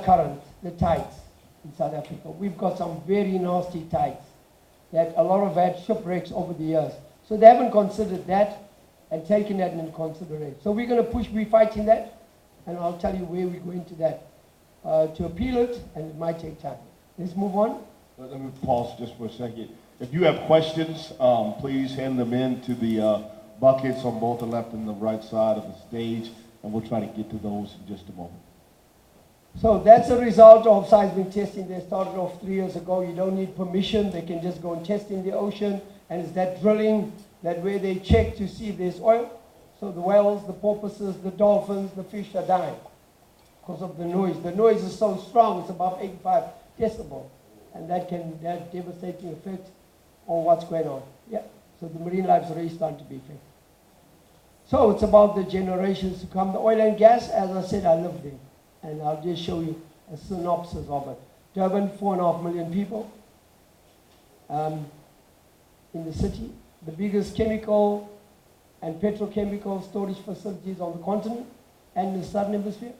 current, the tides in South Africa. We've got some very nasty tides that a lot of had shipwrecks over the years. So they haven't considered that and taken that into consideration. So we're going to push, we're fighting that, and I'll tell you where we go into that to appeal it, and it might take time. Let's move on. Let me pause just for a second. If you have questions, please hand them in to the buckets on both the left and the right side of the stage, and we'll try to get to those in just a moment. So that's a result of seismic testing. They started off 3 years ago. You don't need permission. They can just go and test in the ocean. And it's that drilling, that where they check to see if there's oil. So the whales, the porpoises, the dolphins, the fish are dying because of the noise. The noise is so strong, it's above 85 decibels. And that can have devastating effect on what's going on. Yeah. So the marine life is already starting to be affected. So it's about the generations to come. The oil and gas, as I said, I live there. And I'll just show you a synopsis of it. Durban, 4.5 million people in the city. The biggest chemical and petrochemical storage facilities on the continent and in the southern hemisphere.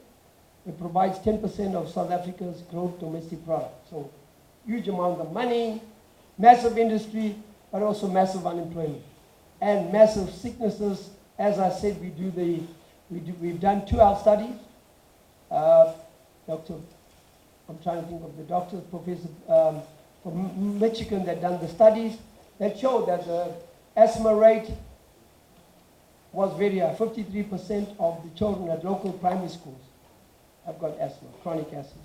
It provides 10% of South Africa's gross domestic product. So huge amount of money, massive industry, but also massive unemployment. And massive sicknesses. As I said, we've done 2 health studies. I'm trying to think of the doctors, professor from Michigan that done the studies that showed that the asthma rate was very high. 53% of the children at local primary schools have got asthma, chronic asthma.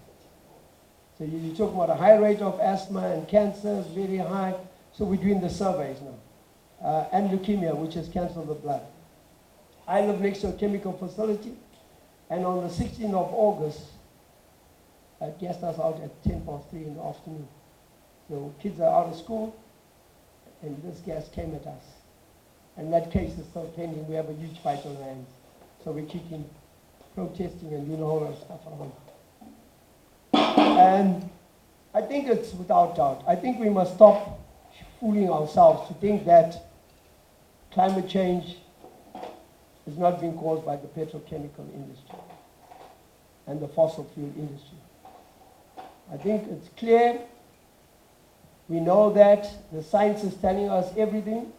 So you talk about a high rate of asthma and cancer is very high. So we're doing the surveys now. And leukemia, which is cancer of the blood. I live next to a chemical facility. And on the 16th of August, it gassed us out at 3:10 in the afternoon. So kids are out of school, and this gas came at us. And that case is still pending. We have a huge fight on our hands. So we're keeping protesting and doing all that stuff around. And I think it's without doubt. I think we must stop fooling ourselves to think that climate change is not being caused by the petrochemical industry and the fossil fuel industry. I think it's clear. We know that the science is telling us everything,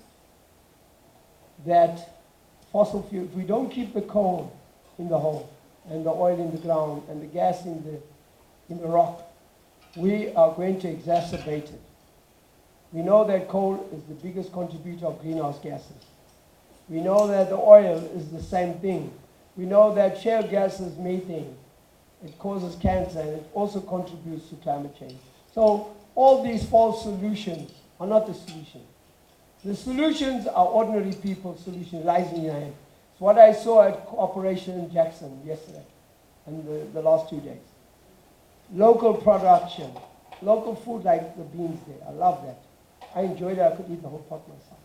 that fossil fuel, if we don't keep the coal in the hole and the oil in the ground and the gas in the rock, we are going to exacerbate it. We know that coal is the biggest contributor of greenhouse gases. We know that the oil is the same thing. We know that shale gas is methane. It causes cancer and it also contributes to climate change. So all these false solutions are not the solution. The solutions are ordinary people's solutions, lies in your hand. It's what I saw at Operation Jackson yesterday and the last 2 days. Local production, local food like the beans there. I love that. I enjoyed it. I could eat the whole pot myself.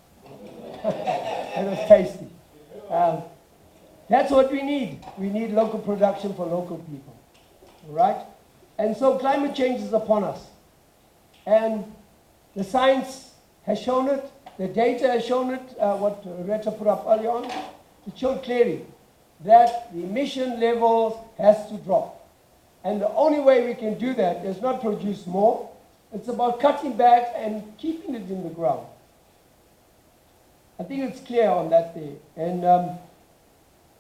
It was tasty. That's what we need. We need local production for local people. All right? And so climate change is upon us. And the science has shown it. The data has shown it. What Retta put up earlier on. It showed clearly that the emission levels has to drop. And the only way we can do that is not produce more. It's about cutting back and keeping it in the ground. I think it's clear on that day. And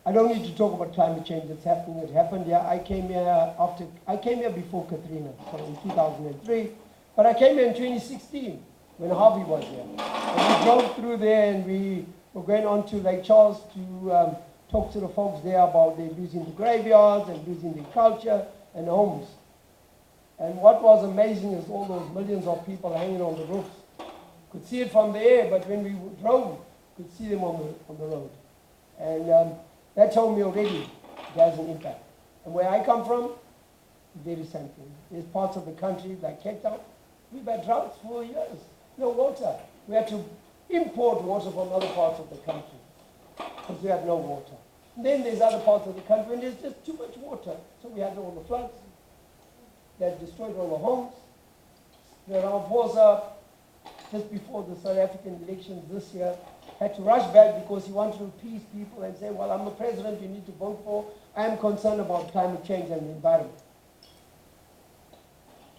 I don't need to talk about climate change. It's happening. It happened. Yeah, I came here before Katrina, so in 2003. But I came here in 2016 when Harvey was here. And we drove through there and we were going on to Lake Charles to talk to the folks there about they losing the graveyards and losing their culture and homes. And what was amazing is all those millions of people hanging on the roofs. Could see it from the air, but when we drove, could see them on the road. And that told me already it has an impact. And where I come from, very same thing. There's parts of the country like Cape Town, we've had droughts for years. No water. We had to import water from other parts of the country because we had no water. And then there's other parts of the country and there's just too much water. So we had all the floods that destroyed all the homes. The Ramaphosa, just before the South African elections this year, had to rush back because he wanted to appease people and say, well, I'm a president you need to vote for. I am concerned about climate change and the environment.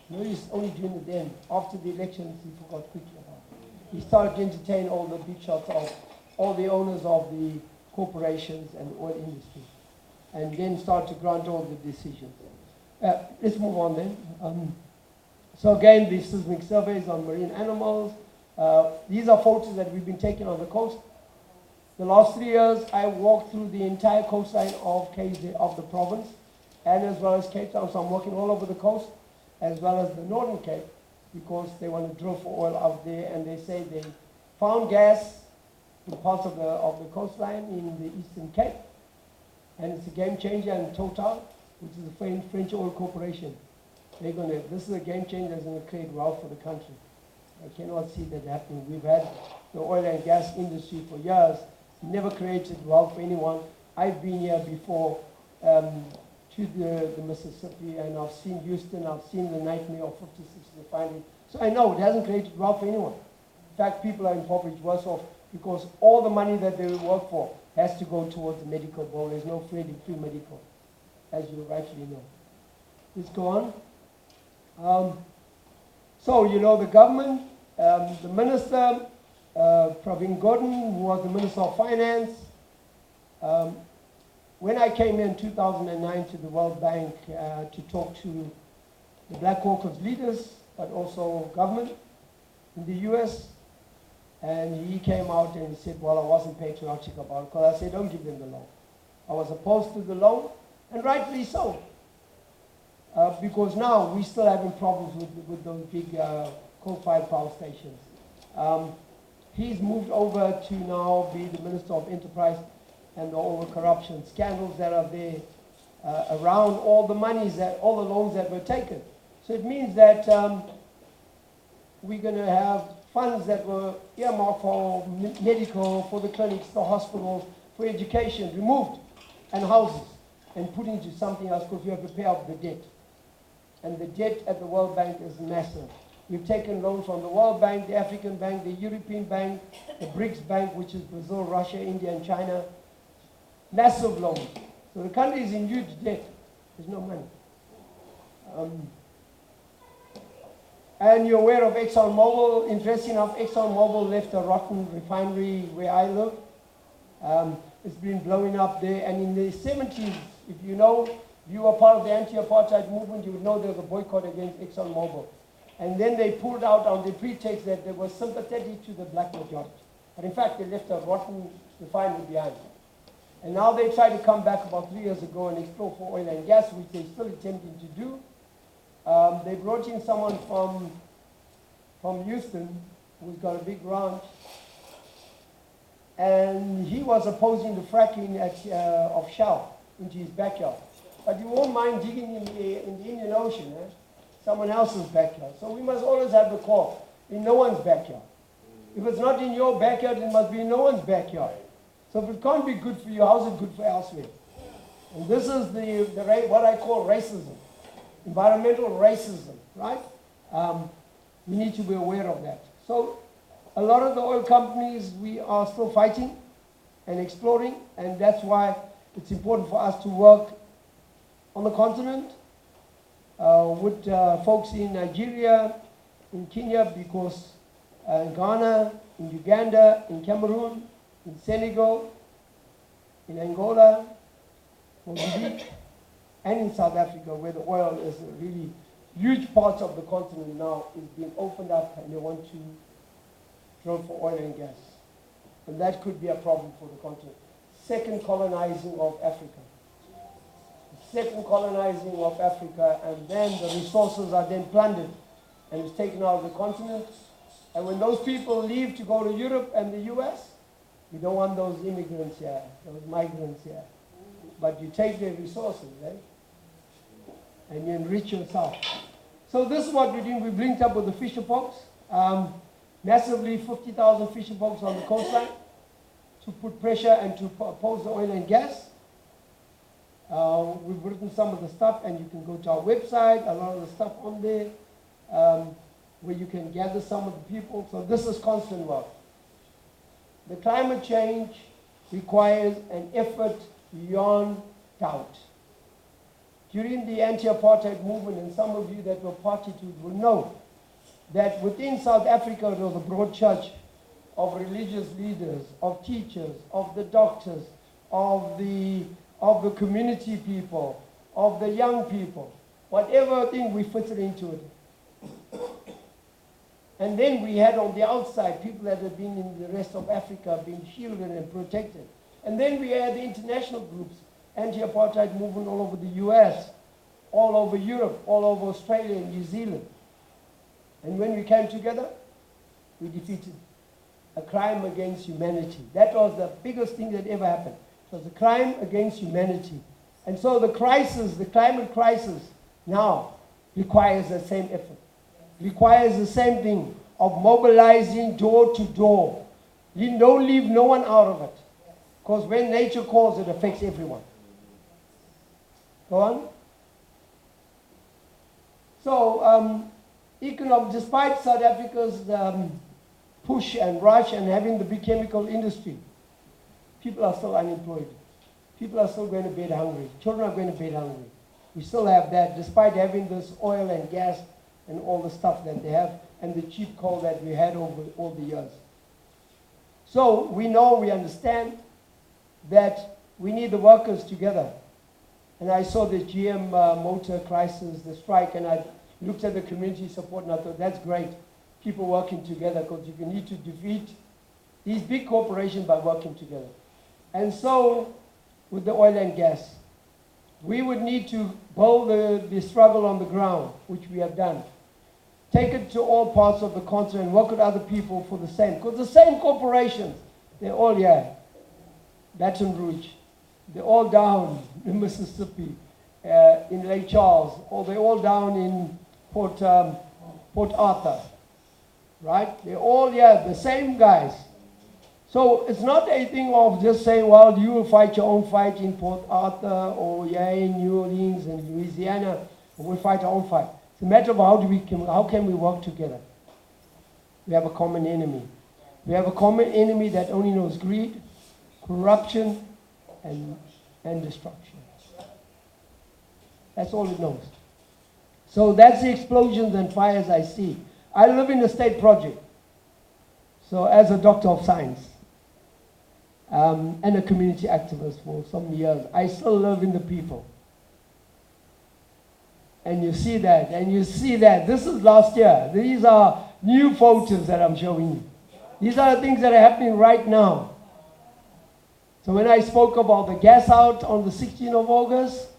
No, he's only doing it then. After the elections, he forgot quickly about it. He started to entertain all the big shots of all the owners of the corporations and the oil industry, and then started to grant all the decisions. Let's move on then. So again, the seismic surveys on marine animals. These are photos that we've been taking on the coast. The last 3 years, I walked through the entire coastline of KZN, of the province, and as well as Cape Town. So I'm walking all over the coast, as well as the Northern Cape, because they want to drill for oil out there, and they say they found gas in parts of the coastline in the Eastern Cape, and it's a game changer. And Total, which is a French oil corporation, this is a game changer that's going to create wealth for the country. I cannot see that happening. We've had the oil and gas industry for years, never created wealth for anyone. I've been here before to the Mississippi, and I've seen Houston, I've seen the nightmare of 56 refinery. So I know it hasn't created wealth for anyone. In fact, people are impoverished, worse off, because all the money that they work for has to go towards the medical bill. There's no free medical, as you rightly know. Let's go on. So, you know, the government, the minister, Pravin Gordhan, who was the Minister of Finance, when I came in 2009 to the World Bank to talk to the Black Caucus leaders, but also government in the US, and he came out and he said, well, I wasn't patriotic about it, because I said, don't give them the loan. I was opposed to the loan, and rightly so. Because now we're still having problems with those big coal-fired power stations. He's moved over to now be the Minister of Enterprise and all the corruption scandals that are there around all the monies, all the loans that were taken. So it means that we're going to have funds that were earmarked for medical, for the clinics, the hospitals, for education, removed, and houses, and put into something else, because we have to pay off the debt. And the debt at the World Bank is massive. We've taken loans from the World Bank, the African Bank, the European Bank, the BRICS Bank, which is Brazil, Russia, India, and China. Massive loans. So the country is in huge debt. There's no money. And you're aware of ExxonMobil. Interesting enough, ExxonMobil left a rotten refinery where I live. It's been blowing up there. And in the 70s, if you know, you were part of the anti-apartheid movement, you would know there was a boycott against ExxonMobil. And then they pulled out on the pretext that they were sympathetic to the black majority. But in fact, they left a rotten refinery behind. And now they try to come back about 3 years ago and explore for oil and gas, which they're still attempting to do. They brought in someone from Houston who's got a big ranch. And he was opposing the fracking of Shell into his backyard. But you won't mind digging in the Indian Ocean, someone else's backyard. So we must always have the call in no one's backyard. If it's not in your backyard, it must be in no one's backyard. So if it can't be good for you, how's it good for elsewhere? And this is what I call racism, environmental racism, right? We need to be aware of that. So a lot of the oil companies, we are still fighting and exploring, and that's why it's important for us to work on the continent with folks in Nigeria, in Kenya, because in Ghana, in Uganda, in Cameroon, in Senegal, in Angola, Mozambique, and in South Africa, where the oil is a really huge part of the continent now is being opened up, and they want to drill for oil and gas. And that could be a problem for the continent. Second colonizing of Africa. Second colonizing of Africa, and then the resources are then plundered and it's taken out of the continent. And when those people leave to go to Europe and the US, you don't want those immigrants here, those migrants here. But you take their resources, right? And you enrich yourself. So this is what we're doing. We've linked up with the fisher folks, massively 50,000 fisher folks on the coastline to put pressure and to oppose the oil and gas. We've written some of the stuff, and you can go to our website, a lot of the stuff on there, where you can gather some of the people. So this is constant work. The climate change requires an effort beyond doubt. during the anti-apartheid movement, and some of you that were party to it will know that within South Africa there was a broad church of religious leaders, of teachers, of the doctors, of the community people, of the young people. Whatever thing we fitted into it. And then we had on the outside people that had been in the rest of Africa being shielded and protected. And then we had the international groups, anti-apartheid movement all over the US, all over Europe, all over Australia and New Zealand. And when we came together, we defeated a crime against humanity. That was the biggest thing that ever happened. It was a crime against humanity. And so the crisis, the climate crisis now requires the same effort. Requires the same thing of mobilizing door to door. You don't leave no one out of it. Because when nature calls, it affects everyone. Go on. So, despite South Africa's push and rush and having the big chemical industry, people are still unemployed. People are still going to bed hungry. Children are going to bed hungry. We still have that, despite having this oil and gas and all the stuff that they have, and the cheap coal that we had over all the years. So we know, we understand that we need the workers together. And I saw the GM motor crisis, the strike, and I looked at the community support and I thought, that's great. People working together, because you need to defeat these big corporations by working together. And so, with the oil and gas, we would need to build the struggle on the ground, which we have done. Take it to all parts of the continent, work with other people for the same. Because the same corporations, they're all here. Baton Rouge, they're all down in Mississippi, in Lake Charles, or they're all down in Port Arthur, right? They're all here, the same guys. So it's not a thing of just saying, well, you will fight your own fight in Port Arthur or in New Orleans and Louisiana, and we'll fight our own fight. It's a matter of how can we work together. We have a common enemy. We have a common enemy that only knows greed, corruption, and destruction. That's all it knows. So that's the explosions and fires I see. I live in a state project. So as a doctor of science and a community activist for some years, I still live in the people. And you see that, and you see that. This is last year. These are new photos that I'm showing you. These are the things that are happening right now. So when I spoke about the gas out on the 16th of August,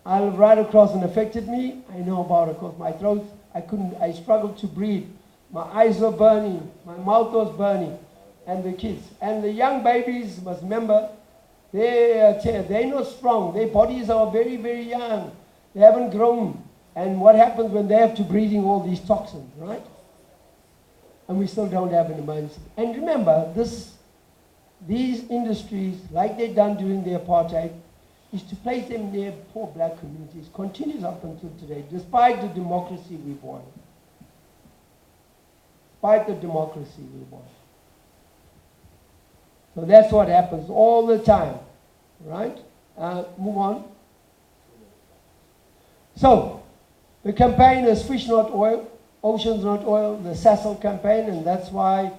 I lived right across and affected me. I know about it because my throat, I struggled to breathe. My eyes were burning, my mouth was burning, and the kids. And the young babies, must remember, they're not strong. Their bodies are very, very young. They haven't grown. And what happens when they have to breathe in all these toxins, right? And we still don't have an emergency. And remember, these industries, like they've done during the apartheid, is to place them near poor black communities. Continues up until today, despite the democracy we've won. Despite the democracy we won. So that's what happens all the time, right? Move on. So, the campaign is Fish Not Oil, Oceans Not Oil, the Cecil campaign, and that's why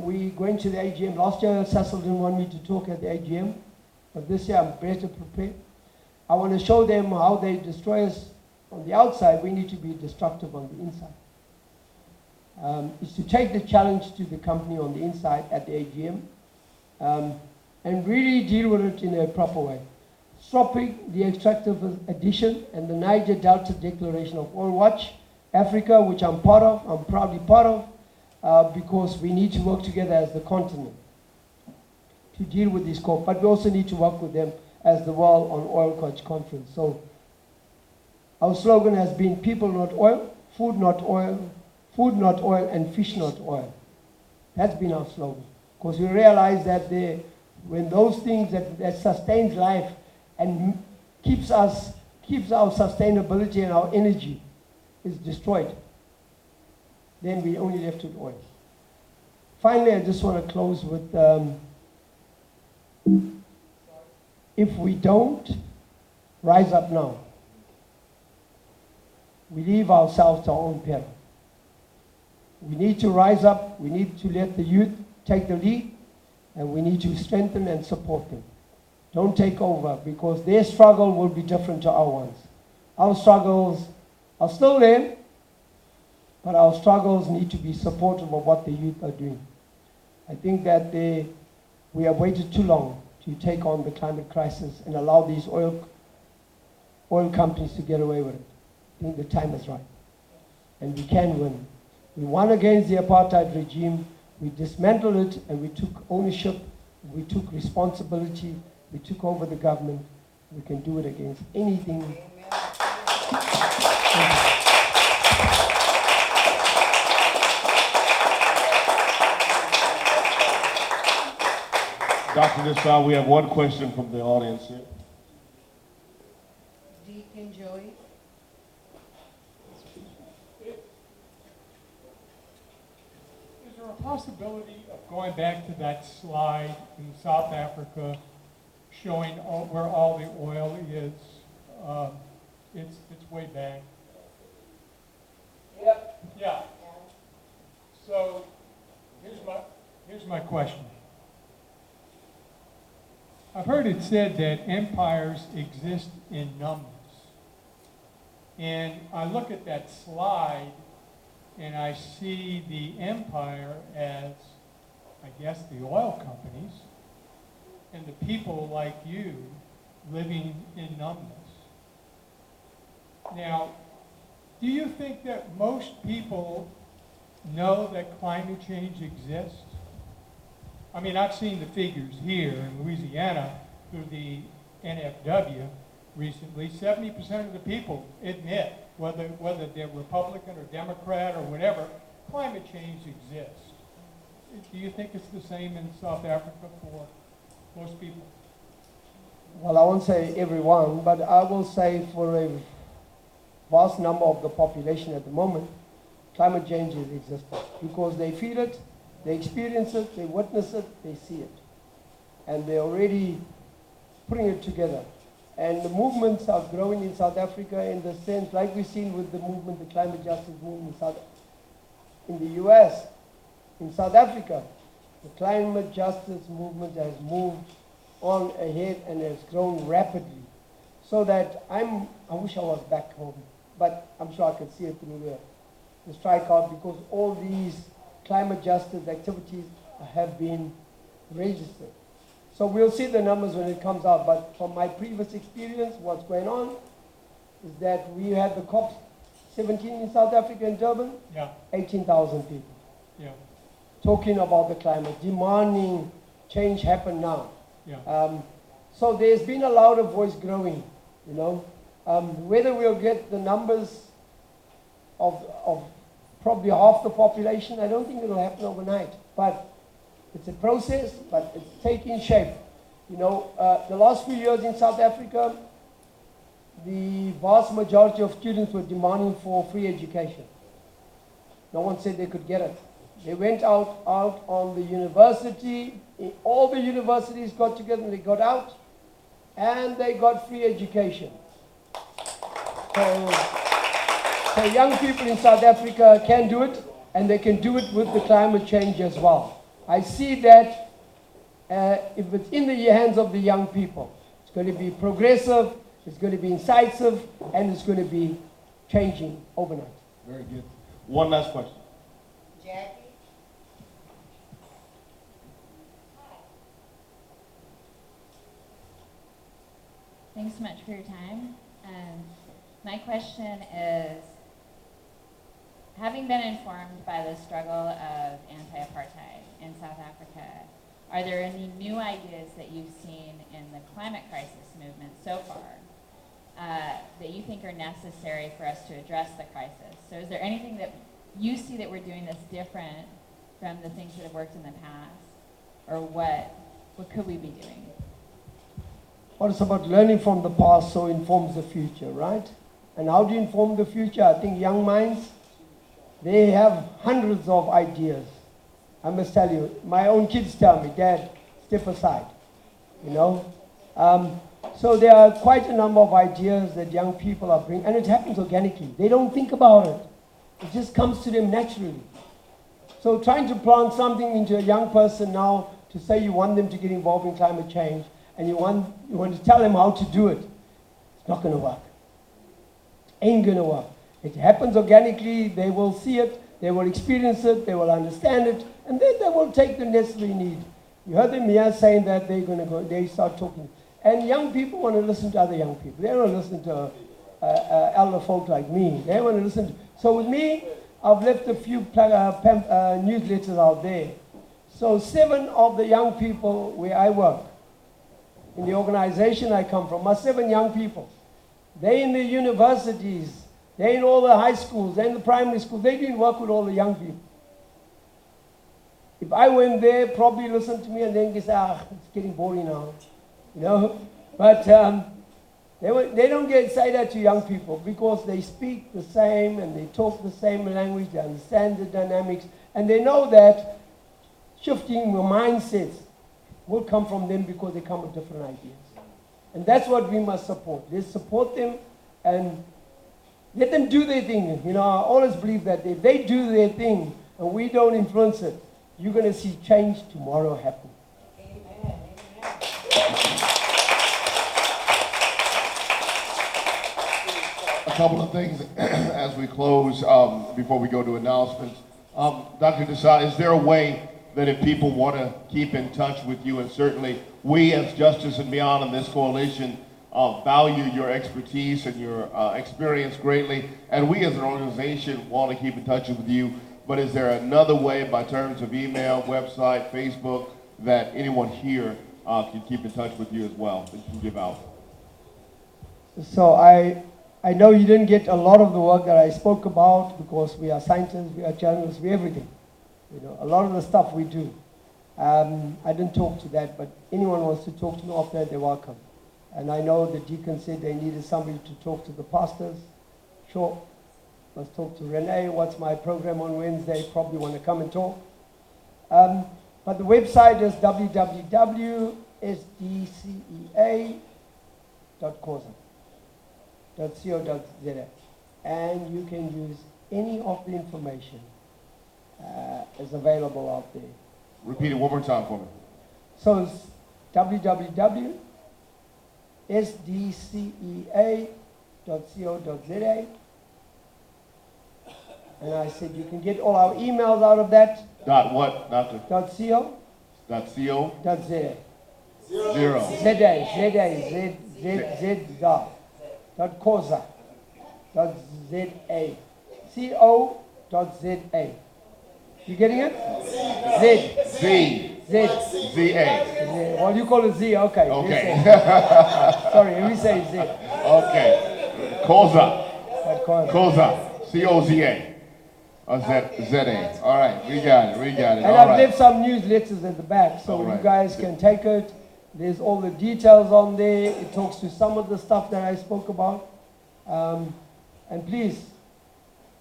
we going to the AGM. Last year, Cecil didn't want me to talk at the AGM, but this year I'm better prepared. I want to show them how they destroy us on the outside. We need to be destructive on the inside. Is to take the challenge to the company on the inside at the AGM and really deal with it in a proper way. Stopping the extractive addition and the Niger Delta Declaration of Oil Watch Africa, which I'm part of, I'm proudly part of, because we need to work together as the continent to deal with this COP, but we also need to work with them as the World on Oil Conference. So our slogan has been people not oil, food not oil, and fish not oil. That's been our slogan. Because we realize that when those things that sustains life and keeps our sustainability and our energy is destroyed, then we only left with oil. Finally, I just want to close with, if we don't rise up now. We leave ourselves to our own peril. We need to rise up. We need to let the youth take the lead, and we need to strengthen and support them. Don't take over, because their struggle will be different to our ones. Our struggles are still there, but our struggles need to be supportive of what the youth are doing. I think that we have waited too long to take on the climate crisis and allow these oil companies to get away with it. I think the time is right. And we can win. We won against the apartheid regime. We dismantled it, and we took ownership. We took responsibility. We took over the government. We can do it against anything. Dr. D'Sa, we have one question from the audience here. Deacon Joey. Is there a possibility of going back to that slide in South Africa showing where all the oil is? It's way back. Yep. Yeah. So here's my question. I've heard it said that empires exist in numbers. And I look at that slide and I see the empire as, I guess, the oil companies and the people like you living in numbers. Now, do you think that most people know that climate change exists? I mean, I've seen the figures here in Louisiana through the NFW recently. 70% of the people admit, whether they're Republican or Democrat or whatever, climate change exists. Do you think it's the same in South Africa for most people? Well, I won't say everyone, but I will say for a vast number of the population at the moment, climate change is existing because they feel it, they experience it, they witness it, they see it. And they're already putting it together. And the movements are growing in South Africa in the sense, like we've seen with the movement, the climate justice movement in the US, in South Africa, the climate justice movement has moved on ahead and has grown rapidly. So that I wish I was back home, but I'm sure I can see it through the strikeout because all these climate justice activities have been registered. So we'll see the numbers when it comes out, but from my previous experience, what's going on is that we had the COP17 in South Africa in Durban, Yeah. 18,000 people. Yeah. Talking about the climate, demanding change happen now. Yeah. So there's been a louder voice growing, you know. Whether we'll get the numbers of probably half the population, I don't think it'll happen overnight. But it's a process, but it's taking shape. You know, the last few years in South Africa, the vast majority of students were demanding for free education. No one said they could get it. They went out on the university, all the universities got together and they got out, and they got free education. So young people in South Africa can do it, and they can do it with the climate change as well. I see that if it's in the hands of the young people, it's going to be progressive, it's going to be incisive, and it's going to be changing overnight. Very good. One last question. Jackie. Thanks so much for your time. My question is, having been informed by the struggle of anti-apartheid in South Africa, are there any new ideas that you've seen in the climate crisis movement so far that you think are necessary for us to address the crisis? So is there anything that you see that we're doing that's different from the things that have worked in the past? Or what could we be doing? Well, it's about learning from the past so informs the future, right? And how do you inform the future? I think young minds, they have hundreds of ideas. I must tell you, my own kids tell me, Dad, step aside, you know? So there are quite a number of ideas that young people are bringing, and it happens organically. They don't think about it. It just comes to them naturally. So trying to plant something into a young person now to say you want them to get involved in climate change and you want to tell them how to do it, it's not going to work. Ain't going to work. It happens organically. They will see it. They will experience it. They will understand it. And then they will take the necessary need. You heard them here saying that they're going to go, they start talking. And young people want to listen to other young people. They don't want to listen to elder folk like me. They want to listen to. So with me, I've left a few newsletters out there. So 7 of the young people where I work, in the organization I come from, are 7 young people. They're in the universities. They're in all the high schools. They're in the primary schools. They didn't work with all the young people. If I went there, probably listen to me and then say, it's getting boring now. You know, but they don't say that to young people because they speak the same and they talk the same language, they understand the dynamics, and they know that shifting your mindsets will come from them because they come with different ideas. And that's what we must support. Let's support them and let them do their thing. You know, I always believe that if they do their thing and we don't influence it, you're going to see change tomorrow happen. A couple of things as we close before we go to announcements. Dr. D'Sa, is there a way that if people want to keep in touch with you, and certainly we as Justice and Beyond in this coalition value your expertise and your experience greatly, and we as an organization want to keep in touch with you, but is there another way by terms of email, website, Facebook, that anyone here can keep in touch with you as well, that you can give out? So I know you didn't get a lot of the work that I spoke about because we are scientists, we are journalists, we everything. You know, a lot of the stuff we do. I didn't talk to that, but anyone wants to talk to me after that, they're welcome. And I know the deacon said they needed somebody to talk to the pastors. Sure, let's talk to Renee. What's my program on Wednesday? Probably want to come and talk. But the website is www.sdcea.co.za. And you can use any of the information is available out there. Repeat it one more time for me. So it's www.sdcea.co.za. And I said you can get all our emails out of that. Dot what, Doctor? Dot .co. Dot .co. Dot .za. Zero. Z-A. Dot .coza. Dot .za. C-O. Dot .za. You getting it? Z. Z. Z. Z-A. Well, you call it Z. Okay. Okay. Sorry, we say Z. Okay. Koza. Dot .coza. Koza. C-O-Z-A. Z-A. All right. We got it. And All I've right. left some newsletters at the back, so All right. you guys can take it. There's all the details on there. It talks to some of the stuff that I spoke about. And please,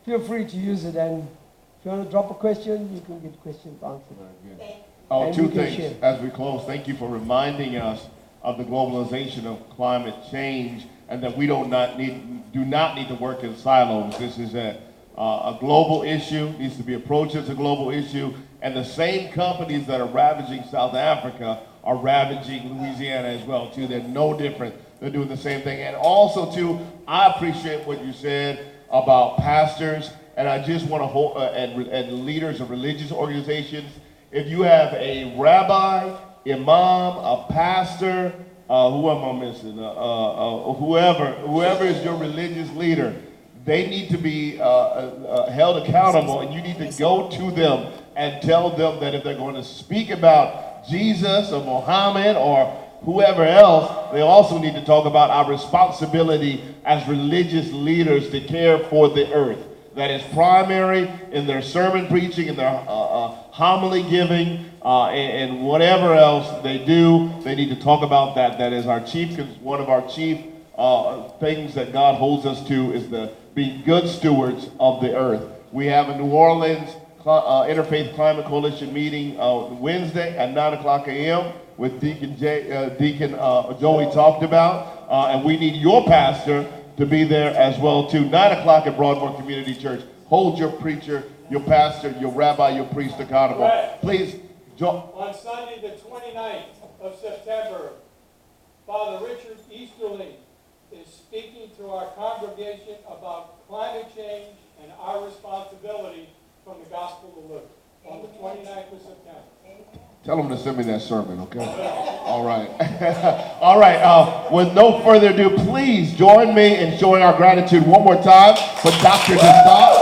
feel free to use it. And if you want to drop a question, you can get questions answered. Oh, And 2 we can things share. as we close. Thank you for reminding us of the globalization of climate change and that we do not need to work in silos. This is a global issue, needs to be approached as a global issue. And the same companies that are ravaging South Africa are ravaging Louisiana as well, too. They're no different. They're doing the same thing. And also, too, I appreciate what you said about pastors. And I just want to hold, and leaders of religious organizations, if you have a rabbi, imam, a pastor, who am I missing? Whoever is your religious leader, they need to be held accountable, and you need to go to them and tell them that if they're going to speak about Jesus or Muhammad or whoever else, they also need to talk about our responsibility as religious leaders to care for the earth. That is primary in their sermon preaching, in their homily giving, and whatever else they do. They need to talk about that. That is our chief, one of our chief things that God holds us to is to be good stewards of the earth. We have a New Orleans Interfaith Climate Coalition meeting Wednesday at 9 o'clock a.m. with Deacon Joey talked about, and we need your pastor to be there as well too. 9 o'clock at Broadmoor Community Church. Hold your preacher, your pastor, your rabbi, your priest accountable. Right. Please, On Sunday, the 29th of September, Father Richard Easterly is speaking to our congregation about climate change and our responsibility from the Gospel of Luke on the 29th of September. tell them to send me that sermon, okay? All right. All right. With no further ado, please join me in showing our gratitude one more time for Dr. D'Sa.